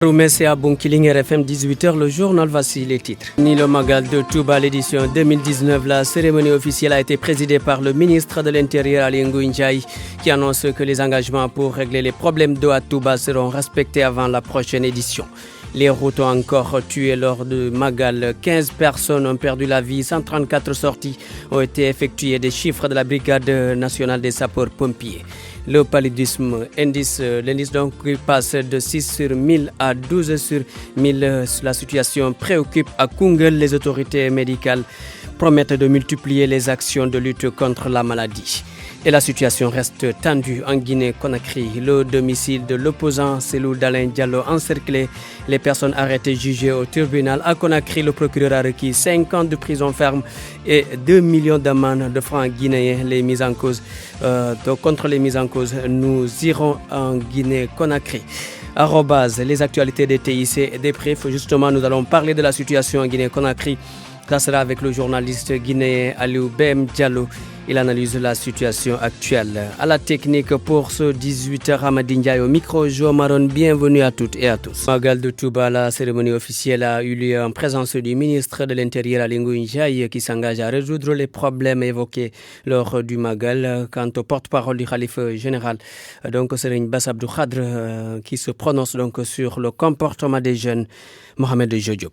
Roumès et à Bunkiling RFM 18h, le journal, voici les titres. Ni le Magal de Touba, l'édition 2019, la cérémonie officielle a été présidée par le ministre de l'Intérieur Ali Ngouille Ndiaye qui annonce que les engagements pour régler les problèmes d'eau à Touba seront respectés avant la prochaine édition. Les routes ont encore tué lors de Magal. 15 personnes ont perdu la vie, 134 sorties ont été effectuées, des chiffres de la Brigade nationale des sapeurs-pompiers. Le paludisme, l'indice donc passe de 6 sur 1000 à 12 sur 1000. La situation préoccupe à Koungheul. Les autorités médicales promettent de multiplier les actions de lutte contre la maladie. Et la situation reste tendue en Guinée-Conakry. Le domicile de l'opposant Selou Dalein Diallo encerclé. Les personnes arrêtées jugées au tribunal. À Conakry, le procureur a requis 5 ans de prison ferme et 2 millions d'amendes de francs guinéens. Contre les mises en cause, nous irons en Guinée-Conakry. Les actualités des TIC et des prix. Justement, nous allons parler de la situation en Guinée-Conakry. Ça sera avec le journaliste guinéen Aliou Bem Diallo. Il analyse la situation actuelle. À la technique pour ce 18h, Hamadi Ndiaye au micro, Jo Maron. Bienvenue à toutes et à tous. Magal de Touba, la cérémonie officielle a eu lieu en présence du ministre de l'Intérieur Ali Ngouille Ndiaye qui s'engage à résoudre les problèmes évoqués lors du Magal. Quant au porte-parole du Khalife général, donc Serigne Bass Abdou Khadre, qui se prononce donc sur le comportement des jeunes, Mohamed Diop.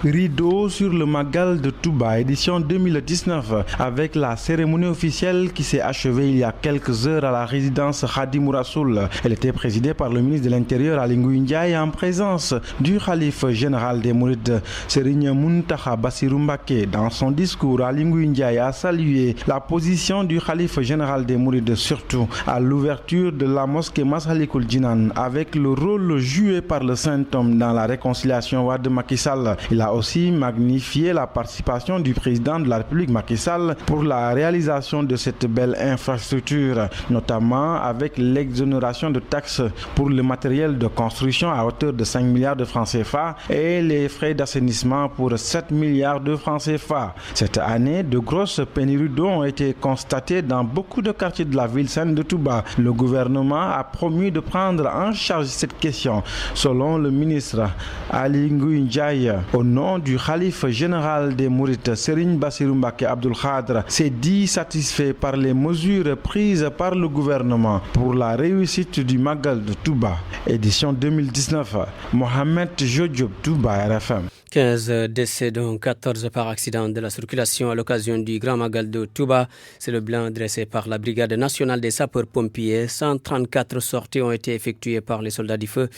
Rideau sur le Magal de Touba, édition 2019, avec la cérémonie officielle qui s'est achevée il y a quelques heures à la résidence Khadimou Rassoul. Elle était présidée par le ministre de l'Intérieur Ali Ngouille Ndiaye en présence du Khalife général des Mourides, Serigne Mountakha Bassirou Mbacké. Dans son discours, Ali Ngouille Ndiaye a salué la position du Khalife général des Mourides, surtout à l'ouverture de la mosquée Massalikul Jinan, avec le rôle joué par le Saint-Homme dans la réconciliation Wade Macky Sall. Il a aussi magnifié la participation du président de la République Macky Sall pour la réalisation de cette belle infrastructure, notamment avec l'exonération de taxes pour le matériel de construction à hauteur de 5 milliards de francs CFA et les frais d'assainissement pour 7 milliards de francs CFA. Cette année, de grosses pénuries d'eau ont été constatées dans beaucoup de quartiers de la ville sainte de Touba. Le gouvernement a promis de prendre en charge cette question. Selon le ministre Ali Ngouille Ndiaye, au nom du Khalife général des Mourides, Serigne Bassirou Mbacké Abdoul Khadre, s'est dit satisfait par les mesures prises par le gouvernement pour la réussite du Magal de Touba. Édition 2019, Mohamed Diop, Touba, RFM. 15 décès, dont 14 par accident de la circulation à l'occasion du Grand Magal de Touba. C'est le bilan dressé par la Brigade nationale des sapeurs-pompiers. 134 sorties ont été effectuées par les soldats du feu.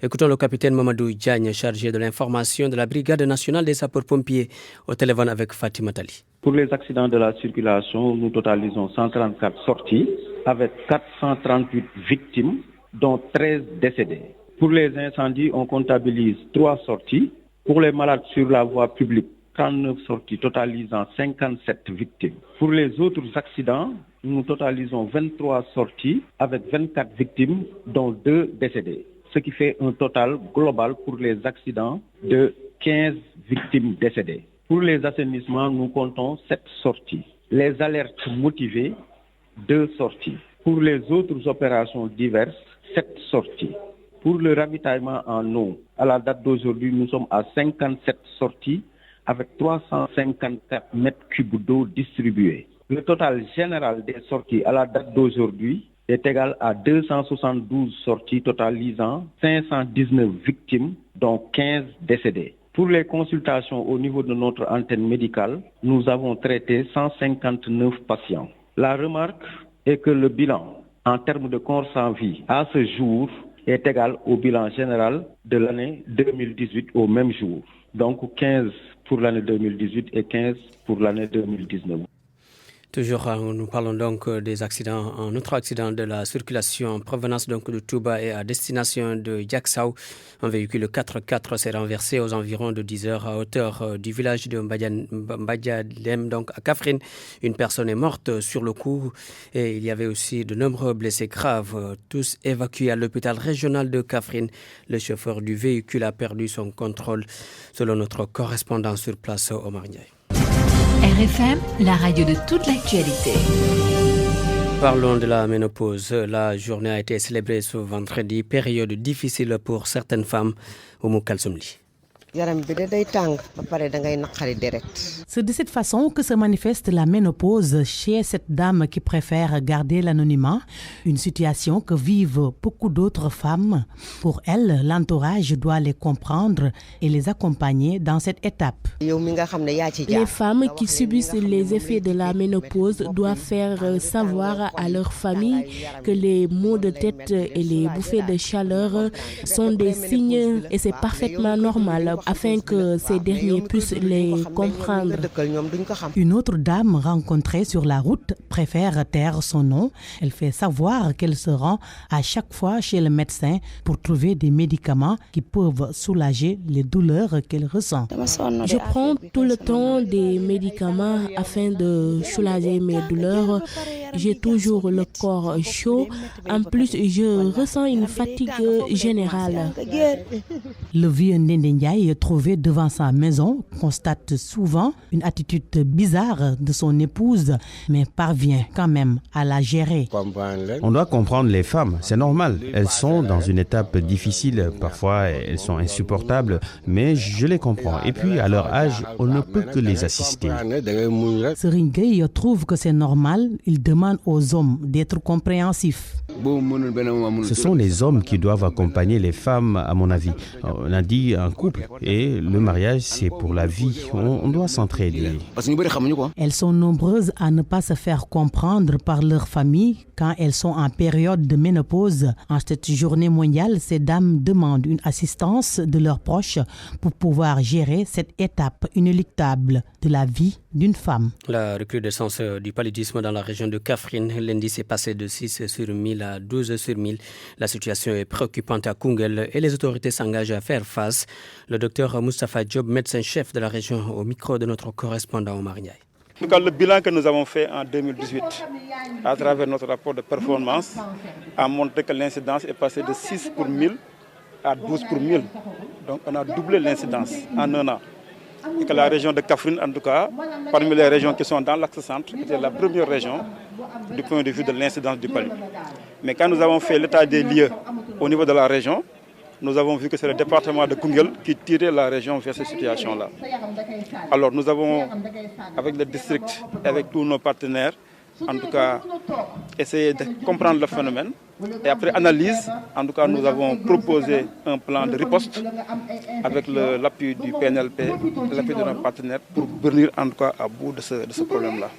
Écoutons le capitaine Mamadou Diagne, chargé de l'information de la Brigade nationale des sapeurs-pompiers, au téléphone avec Fatima Tali. Pour les accidents de la circulation, nous totalisons 134 sorties avec 438 victimes, dont 13 décédés. Pour les incendies, on comptabilise 3 sorties. Pour les malades sur la voie publique, 39 sorties totalisant 57 victimes. Pour les autres accidents, nous totalisons 23 sorties avec 24 victimes, dont 2 décédés. Ce qui fait un total global pour les accidents de 15 victimes décédées. Pour les assainissements, nous comptons 7 sorties. Les alertes motivées, 2 sorties. Pour les autres opérations diverses, 7 sorties. Pour le ravitaillement en eau, à la date d'aujourd'hui, nous sommes à 57 sorties avec 354 mètres cubes d'eau distribués. Le total général des sorties à la date d'aujourd'hui est égal à 272 sorties totalisant 519 victimes, dont 15 décédés. Pour les consultations au niveau de notre antenne médicale, nous avons traité 159 patients. La remarque est que le bilan en termes de corps sans vie à ce jour est égal au bilan général de l'année 2018 au même jour. Donc 15 pour l'année 2018 et 15 pour l'année 2019. Toujours, nous parlons donc des accidents, un autre accident de la circulation en provenance donc de Touba et à destination de Diaksao. Un véhicule 4x4 s'est renversé aux environs de 10 heures à hauteur du village de Mbadiadem, donc à Kaffrine. Une personne est morte sur le coup et il y avait aussi de nombreux blessés graves, tous évacués à l'hôpital régional de Kaffrine. Le chauffeur du véhicule a perdu son contrôle, selon notre correspondant sur place, Omar Ndiaye. RFM, la radio de toute l'actualité. Parlons de la ménopause. La journée a été célébrée ce vendredi, période difficile pour certaines femmes. Oumou Kalsoumli. C'est de cette façon que se manifeste la ménopause chez cette dame qui préfère garder l'anonymat, une situation que vivent beaucoup d'autres femmes. Pour elles, l'entourage doit les comprendre et les accompagner dans cette étape. Les femmes qui subissent les effets de la ménopause doivent faire savoir à leur famille que les maux de tête et les bouffées de chaleur sont des signes et c'est parfaitement normal, afin que ces derniers puissent les comprendre. Une autre dame rencontrée sur la route préfère taire son nom. Elle fait savoir qu'elle se rend à chaque fois chez le médecin pour trouver des médicaments qui peuvent soulager les douleurs qu'elle ressent. Je prends tout le temps des médicaments afin de soulager mes douleurs. J'ai toujours le corps chaud. En plus, je ressens une fatigue générale. Le vieux Ndende Ndiaye, trouvé devant sa maison, constate souvent une attitude bizarre de son épouse, mais parvient quand même à la gérer. On doit comprendre les femmes, c'est normal. Elles sont dans une étape difficile, parfois elles sont insupportables, mais je les comprends. Et puis à leur âge, on ne peut que les assister. Serigne Gueye trouve que c'est normal. Il demande aux hommes d'être compréhensifs. Ce sont les hommes qui doivent accompagner les femmes, à mon avis. On a dit un couple et le mariage, c'est pour la vie. On doit s'entraider. Elles sont nombreuses à ne pas se faire comprendre par leur famille quand elles sont en période de ménopause. En cette journée mondiale, ces dames demandent une assistance de leurs proches pour pouvoir gérer cette étape inéluctable de la vie d'une femme. La recrudescence du paludisme dans la région de Kaffrine, l'indice est passé de 6 sur 1000 à 12 sur 1000. La situation est préoccupante à Koungheul et les autorités s'engagent à faire face. Le docteur Moustapha Diop, médecin-chef de la région, au micro de notre correspondant Omar Ndiaye. Le bilan que nous avons fait en 2018 à travers notre rapport de performance a montré que l'incidence est passée de 6 pour 1000 à 12 pour 1000. Donc on a doublé l'incidence en un an. Et que la région de Kaffrine, en tout cas, parmi les régions qui sont dans l'axe centre, était la première région du point de vue de l'incidence du palud. Mais quand nous avons fait l'état des lieux au niveau de la région, nous avons vu que c'est le département de Koungheul qui tirait la région vers cette situation-là. Alors nous avons, avec le district, avec tous nos partenaires, en tout cas, essayé de comprendre le phénomène. Et après analyse, en tout cas, nous avons proposé un plan de riposte avec l'appui du PNLP, l'appui de nos partenaires, pour venir en tout cas à bout de ce problème-là.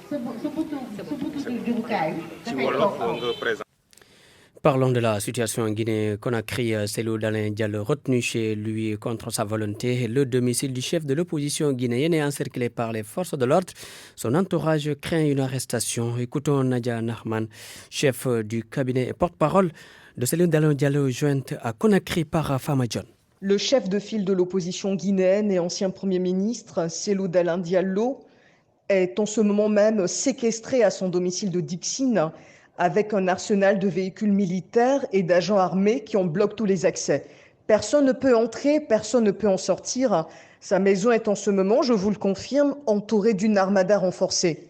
Parlons de la situation en Guinée-Conakry. Cellou Dalein Diallo, retenu chez lui contre sa volonté. Le domicile du chef de l'opposition guinéenne est encerclé par les forces de l'ordre. Son entourage craint une arrestation. Écoutons Nadia Nahman, chef du cabinet et porte-parole de Cellou Dalein Diallo, jointe à Conakry par Fama John. Le chef de file de l'opposition guinéenne et ancien Premier ministre, Cellou Dalein Diallo, est en ce moment même séquestré à son domicile de Dixine, avec un arsenal de véhicules militaires et d'agents armés qui en bloquent tous les accès. Personne ne peut entrer, personne ne peut en sortir. Sa maison est en ce moment, je vous le confirme, entourée d'une armada renforcée.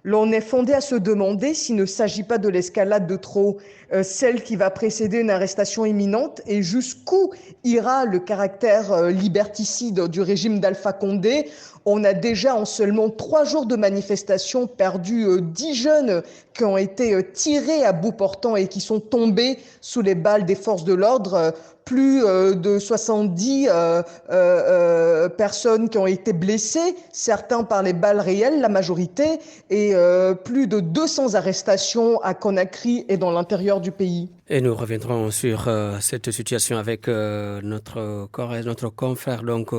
L'on est fondé à se demander s'il ne s'agit pas de l'escalade de trop, celle qui va précéder une arrestation imminente, et jusqu'où ira le caractère liberticide du régime d'Alpha Condé. On a déjà en seulement 3 jours de manifestation perdu 10 jeunes qui ont été tirés à bout portant et qui sont tombés sous les balles des forces de l'ordre. Plus de 70 personnes qui ont été blessées, certains par les balles réelles, la majorité, et plus de 200 arrestations à Conakry et dans l'intérieur du pays. Et nous reviendrons sur cette situation avec notre confrère donc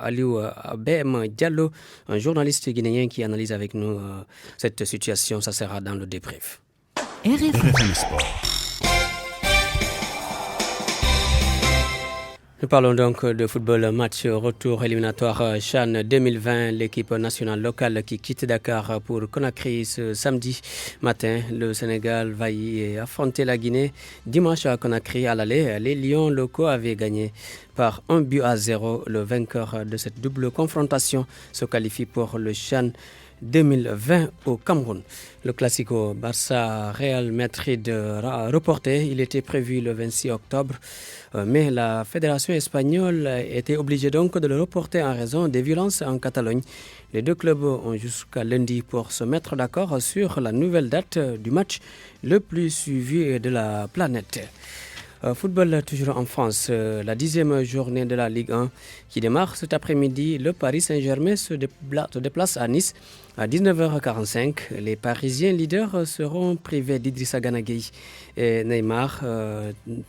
Aliou Abem Diallo, un journaliste guinéen qui analyse avec nous cette situation. Ça sera dans le débrief. RFM Sport. Nous parlons donc de football, match retour éliminatoire CHAN 2020. L'équipe nationale locale qui quitte Dakar pour Conakry ce samedi matin. Le Sénégal va y affronter la Guinée. Dimanche à Conakry, à l'aller, les Lions locaux avaient gagné par 1-0. Le vainqueur de cette double confrontation se qualifie pour le CHAN 2020 au Cameroun. Le Classico Barça-Real Madrid reporté, il était prévu le 26 octobre, mais la fédération espagnole était obligée donc de le reporter en raison des violences en Catalogne. Les deux clubs ont jusqu'à lundi pour se mettre d'accord sur la nouvelle date du match le plus suivi de la planète. Football toujours en France, la 10e journée de la Ligue 1 qui démarre cet après-midi. Le Paris Saint-Germain se déplace à Nice à 19h45. Les Parisiens leaders seront privés d'Idrissa Gana Gueye et Neymar,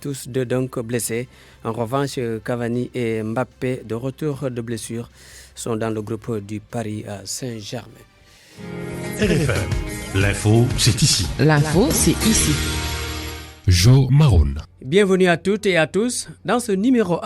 tous deux donc blessés. En revanche, Cavani et Mbappé, de retour de blessure, sont dans le groupe du Paris Saint-Germain. RFM, l'info, c'est ici. L'info, c'est ici. Joe Maroun. Bienvenue à toutes et à tous dans ce numéro @.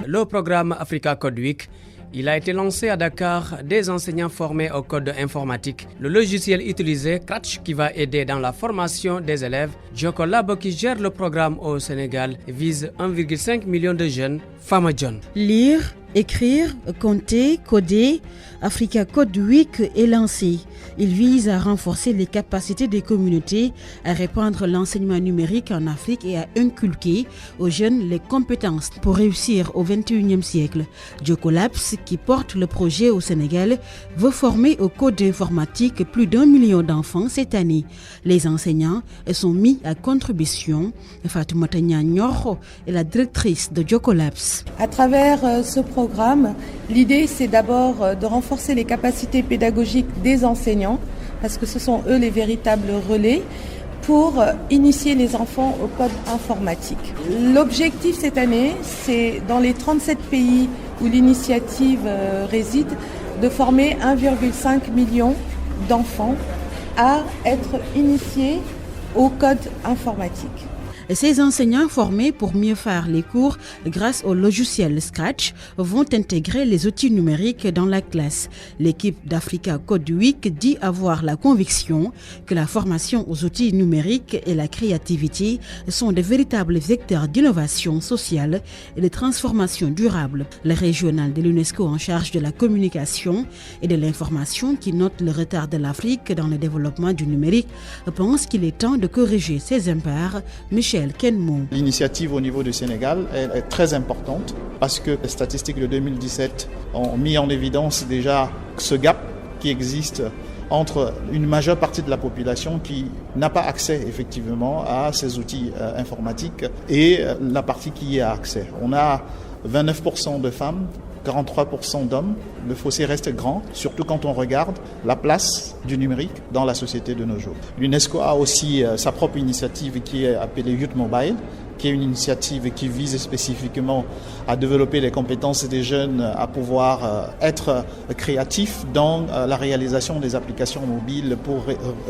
Le programme Africa Code Week. Il a été lancé à Dakar, des enseignants formés au code informatique. Le logiciel utilisé, Scratch, qui va aider dans la formation des élèves. Jocolab, qui gère le programme au Sénégal, vise 1,5 million de jeunes. Fama John. Lire, écrire, compter, coder, Africa Code Week est lancé. Il vise à renforcer les capacités des communautés, à répandre l'enseignement numérique en Afrique et à inculquer aux jeunes les compétences pour réussir au XXIe siècle. Jocolabs, qui porte le projet au Sénégal, veut former au code informatique plus d'1 million d'enfants cette année. Les enseignants sont mis à contribution. Fatoumata Nioro est la directrice de Jocolabs. À travers ce programme, l'idée c'est d'abord de renforcer les capacités pédagogiques des enseignants, parce que ce sont eux les véritables relais, pour initier les enfants au code informatique. L'objectif cette année, c'est dans les 37 pays où l'initiative réside, de former 1,5 million d'enfants à être initiés au code informatique. Ces enseignants formés pour mieux faire les cours grâce au logiciel Scratch vont intégrer les outils numériques dans la classe. L'équipe d'Africa Code Week dit avoir la conviction que la formation aux outils numériques et la créativité sont de véritables vecteurs d'innovation sociale et de transformation durable. Le régional de l'UNESCO en charge de la communication et de l'information, qui note le retard de l'Afrique dans le développement du numérique, pense qu'il est temps de corriger ces impairs. Michel Kenmo. L'initiative au niveau du Sénégal est très importante parce que les statistiques de 2017 ont mis en évidence déjà ce gap qui existe entre une majeure partie de la population qui n'a pas accès effectivement à ces outils informatiques et la partie qui y a accès. On a 29% de femmes, 43% d'hommes. Le fossé reste grand, surtout quand on regarde la place du numérique dans la société de nos jours. L'UNESCO a aussi sa propre initiative qui est appelée Youth Mobile, qui est une initiative qui vise spécifiquement à développer les compétences des jeunes à pouvoir être créatifs dans la réalisation des applications mobiles pour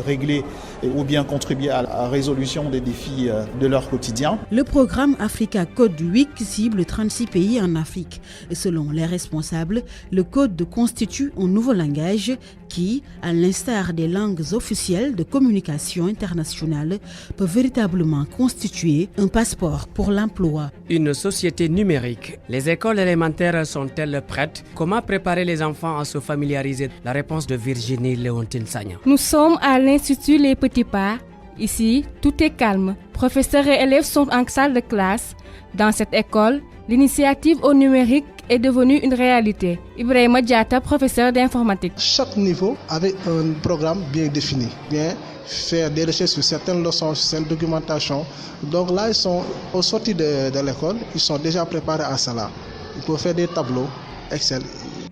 régler ou bien contribuer à la résolution des défis de leur quotidien. Le programme Africa Code Week cible 36 pays en Afrique. Et selon les responsables, le code constitue un nouveau langage qui, à l'instar des langues officielles de communication internationale, peut véritablement constituer un passeport pour l'emploi. Une société numérique. Les écoles élémentaires sont-elles prêtes? Comment préparer les enfants à se familiariser? La réponse de Virginie Léontine Sagna. Nous sommes à l'Institut Les Petits Pas. Ici, tout est calme. Professeurs et élèves sont en salle de classe. Dans cette école, l'initiative au numérique est devenue une réalité. Ibrahima Diatta, professeur d'informatique. Chaque niveau avait un programme bien défini, bien faire des recherches sur certaines leçons, sur certaines documentations. Donc là, ils sont au sortir de l'école, ils sont déjà préparés à cela. Ils peuvent faire des tableaux, Excel.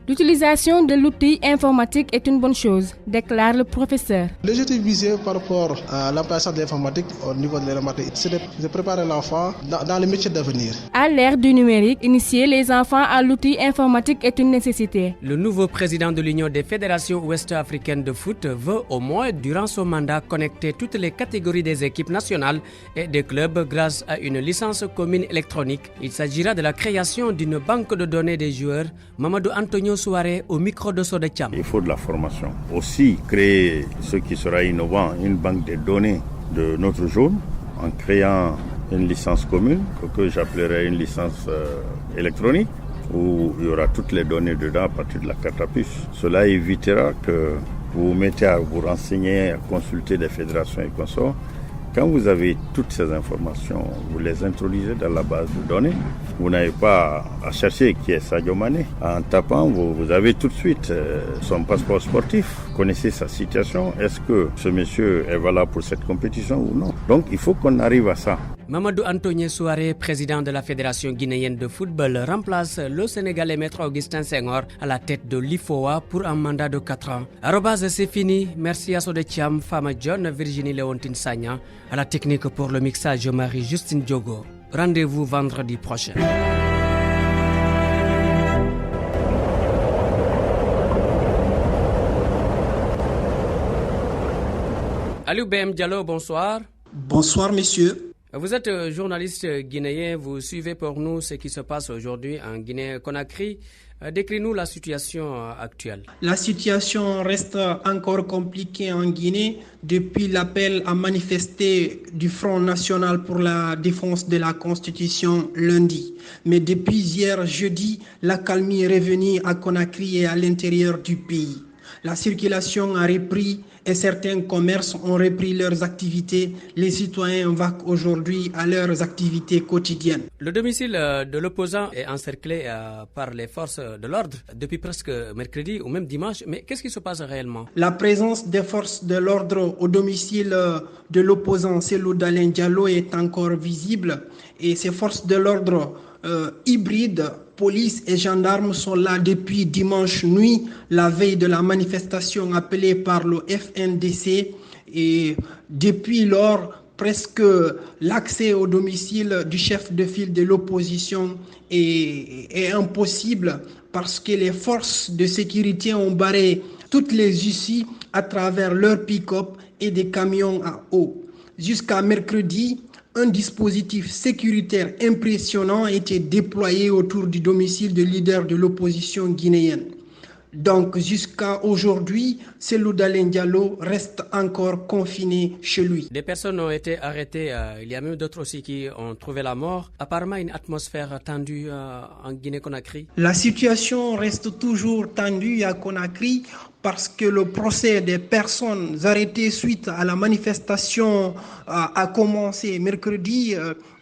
L'utilisation de l'outil informatique est une bonne chose, déclare le professeur. L'objectif visé par rapport à l'emplacement de l'informatique au niveau de l'élémentaire, c'est de préparer l'enfant dans les métiers d'avenir. À l'ère du numérique, initier les enfants à l'outil informatique est une nécessité. Le nouveau président de l'Union des fédérations ouest-africaines de foot veut au moins, durant son mandat, connecter toutes les catégories des équipes nationales et des clubs grâce à une licence commune électronique. Il s'agira de la création d'une banque de données des joueurs. Mamadou Antonio Soirée au micro de Soda Cham. Il faut de la formation. Aussi créer ce qui sera innovant, une banque de données de notre zone en créant une licence commune que j'appellerai une licence électronique où il y aura toutes les données dedans à partir de la carte à puce. Cela évitera que vous vous mettez à vous renseigner, à consulter des fédérations et consorts. Quand vous avez toutes ces informations, vous les introduisez dans la base de données. Vous n'avez pas à chercher qui est Sadio Mané. En tapant, vous avez tout de suite son passeport sportif. Vous connaissez sa situation. Est-ce que ce monsieur est valable pour cette compétition ou non? Donc il faut qu'on arrive à ça. Mamadou Antonio Souaré, président de la Fédération guinéenne de football, remplace le Sénégalais Maître Augustin Senghor à la tête de l'IFOA pour un mandat de 4 ans. Arobase, c'est fini. Merci à Sode Thiam, Fama John, Virginie Léontine Sagna. À la technique pour le mixage, Marie-Justine Diogo. Rendez-vous vendredi prochain. Aliou BM Diallo, bonsoir. Bonsoir, messieurs. Vous êtes journaliste guinéen, vous suivez pour nous ce qui se passe aujourd'hui en Guinée-Conakry. Décris-nous la situation actuelle. La situation reste encore compliquée en Guinée depuis l'appel à manifester du Front national pour la défense de la Constitution lundi. Mais depuis hier jeudi, l'accalmie est revenue à Conakry et à l'intérieur du pays. La circulation a repris et certains commerces ont repris leurs activités. Les citoyens vaquent aujourd'hui à leurs activités quotidiennes. Le domicile de l'opposant est encerclé par les forces de l'ordre depuis presque mercredi ou même dimanche. Mais qu'est-ce qui se passe réellement? La présence des forces de l'ordre au domicile de l'opposant Cellou Dalein Diallo est encore visible. Et ces forces de l'ordre hybrides, police et gendarmes sont là depuis dimanche nuit, la veille de la manifestation appelée par le FNDC. Et depuis lors, presque l'accès au domicile du chef de file de l'opposition est impossible parce que les forces de sécurité ont barré toutes les issues à travers leurs pick-up et des camions à eau. Jusqu'à mercredi, un dispositif sécuritaire impressionnant a été déployé autour du domicile de leader de l'opposition guinéenne. Donc jusqu'à aujourd'hui, Cellou Dalein Diallo reste encore confiné chez lui. Des personnes ont été arrêtées, il y a même d'autres aussi qui ont trouvé la mort. Apparemment une atmosphère tendue en Guinée-Conakry. La situation reste toujours tendue à Conakry parce que le procès des personnes arrêtées suite à la manifestation a commencé mercredi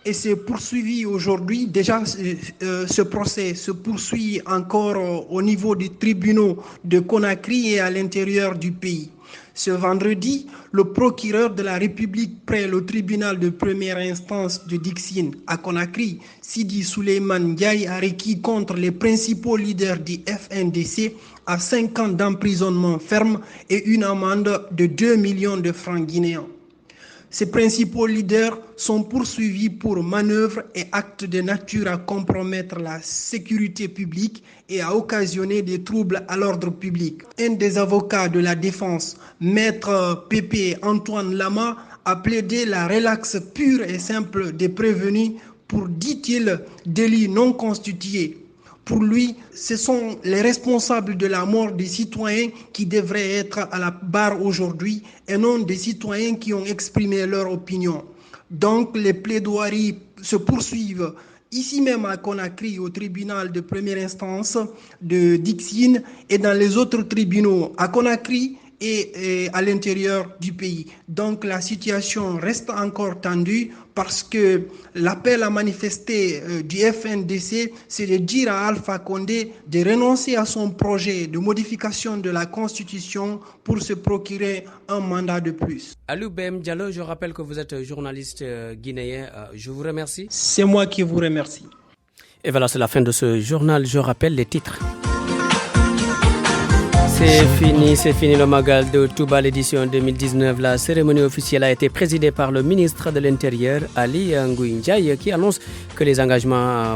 et s'est poursuivi aujourd'hui. Déjà, ce procès se poursuit encore au niveau des tribunaux de Conakry et à l'intérieur du pays. Ce vendredi, le procureur de la République près le tribunal de première instance de Dixine à Conakry, Sidi Souleymane Ndiaye, a requis contre les principaux leaders du FNDC à 5 ans d'emprisonnement ferme et une amende de 2 millions de francs guinéens. Ces principaux leaders sont poursuivis pour manœuvres et actes de nature à compromettre la sécurité publique et à occasionner des troubles à l'ordre public. Un des avocats de la défense, Maître Pépé Antoine Lama, a plaidé la relaxe pure et simple des prévenus pour, dit-il, délits non constitués. Pour lui, ce sont les responsables de la mort des citoyens qui devraient être à la barre aujourd'hui et non des citoyens qui ont exprimé leur opinion. Donc les plaidoiries se poursuivent ici même à Conakry au tribunal de première instance de Dixine et dans les autres tribunaux à Conakry et à l'intérieur du pays. Donc la situation reste encore tendue parce que l'appel à manifester du FNDC, c'est de dire à Alpha Condé de renoncer à son projet de modification de la Constitution pour se procurer un mandat de plus. Aliou BM Diallo, je rappelle que vous êtes journaliste guinéen. Je vous remercie. C'est moi qui vous remercie. Et voilà, c'est la fin de ce journal. Je rappelle les titres. C'est fini le Magal de Touba, l'édition 2019. La cérémonie officielle a été présidée par le ministre de l'Intérieur, Ali Ngouille Ndiaye, qui annonce que les engagements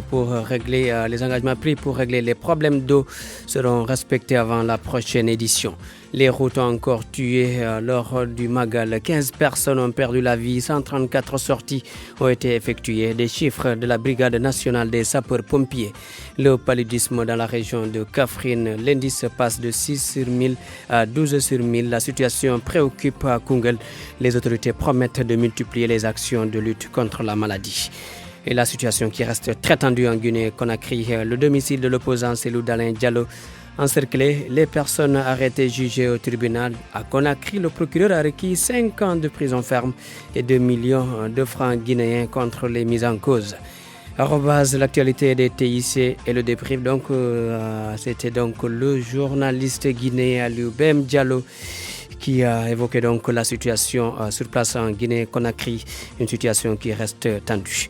pris pour régler les problèmes d'eau seront respectés avant la prochaine édition. Les routes ont encore tué lors du Magal. 15 personnes ont perdu la vie, 134 sorties ont été effectuées. Des chiffres de la Brigade nationale des sapeurs-pompiers. Le paludisme dans la région de Kaffrine, l'indice passe de 6 sur 1000 à 12 sur 1000. La situation préoccupe à Koungheul. Les autorités promettent de multiplier les actions de lutte contre la maladie. Et la situation qui reste très tendue en Guinée-Conakry, le domicile de l'opposant Cellou Dalein Diallo encerclé, les personnes arrêtées jugées au tribunal à Conakry. Le procureur a requis 5 ans de prison ferme et 2 millions de francs guinéens contre les mises en cause. Arrobase l'actualité des TIC et le débrief. Donc, c'était donc le journaliste guinéen Aliou Bem Diallo qui a évoqué donc la situation sur place en Guinée-Conakry, une situation qui reste tendue.